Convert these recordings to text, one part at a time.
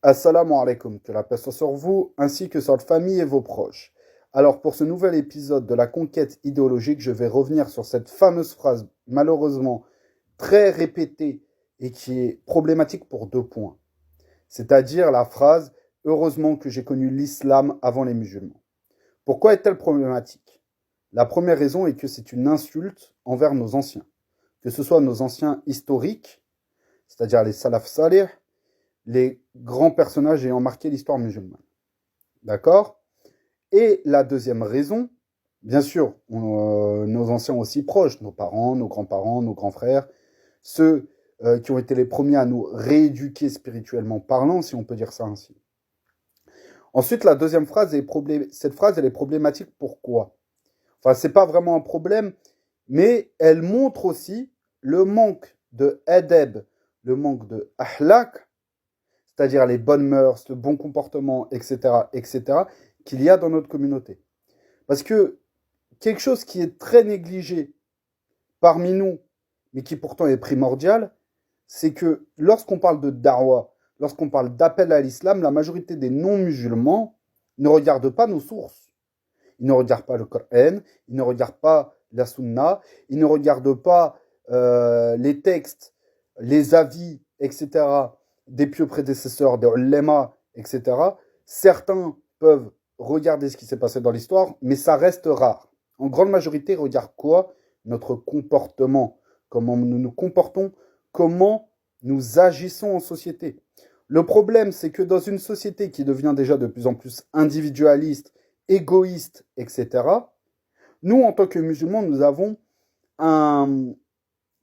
Assalamu alaikum, que la paix soit sur vous, ainsi que sur votre famille et vos proches. Alors, pour ce nouvel épisode de la conquête idéologique, je vais revenir sur cette fameuse phrase, malheureusement très répétée et qui est problématique pour 2 points. C'est-à-dire la phrase « Heureusement que j'ai connu l'islam avant les musulmans ». Pourquoi est-elle problématique? La première raison est que c'est une insulte envers nos anciens, que ce soit nos anciens historiques, c'est-à-dire les salaf salih, les grands personnages ayant marqué l'histoire musulmane. D'accord? Et la deuxième raison, bien sûr, nos anciens aussi proches, nos parents, nos grands-parents, nos grands frères, ceux qui ont été les premiers à nous rééduquer spirituellement parlant, si on peut dire ça ainsi. Ensuite, la deuxième phrase, cette phrase, elle est problématique. Pourquoi? Enfin, c'est pas vraiment un problème, mais elle montre aussi le manque de adab, le manque de ahlak, c'est-à-dire les bonnes mœurs, le bon comportement, etc., etc., qu'il y a dans notre communauté. Parce que quelque chose qui est très négligé parmi nous, mais qui pourtant est primordial, c'est que lorsqu'on parle de da'wah, lorsqu'on parle d'appel à l'islam, la majorité des non-musulmans ne regardent pas nos sources. Ils ne regardent pas le Coran, ils ne regardent pas la Sunna, ils ne regardent pas les textes, les avis, etc., des pieux prédécesseurs, des ulema, etc. Certains peuvent regarder ce qui s'est passé dans l'histoire, mais ça reste rare. En grande majorité, regarde quoi? Notre comportement, comment nous nous comportons, comment nous agissons en société. Le problème, c'est que dans une société qui devient déjà de plus en plus individualiste, égoïste, etc., nous, en tant que musulmans, nous avons un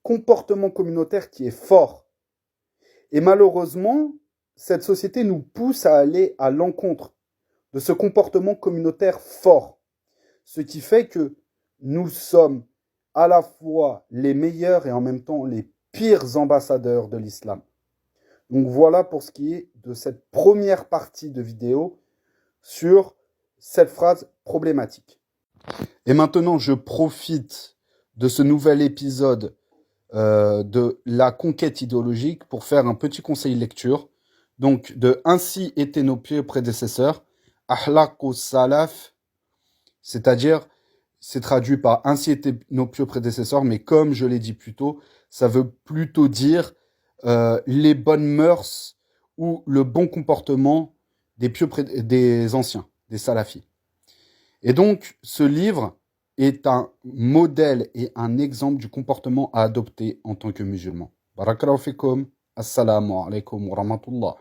comportement communautaire qui est fort. Et malheureusement, cette société nous pousse à aller à l'encontre de ce comportement communautaire fort. Ce qui fait que nous sommes à la fois les meilleurs et en même temps les pires ambassadeurs de l'islam. Donc voilà pour ce qui est de cette première partie de vidéo sur cette phrase problématique. Et maintenant, je profite de ce nouvel épisode de la conquête idéologique pour faire un petit conseil lecture. Donc, de Ainsi étaient nos pieux prédécesseurs, Ahlaqus Salaf, c'est-à-dire, c'est traduit par Ainsi étaient nos pieux prédécesseurs, mais comme je l'ai dit plus tôt, ça veut plutôt dire les bonnes mœurs ou le bon comportement des anciens, des salafis. Et donc, ce livre est un modèle et un exemple du comportement à adopter en tant que musulman. Barakallahu fikum. Assalamu alaikum wa rahmatullah.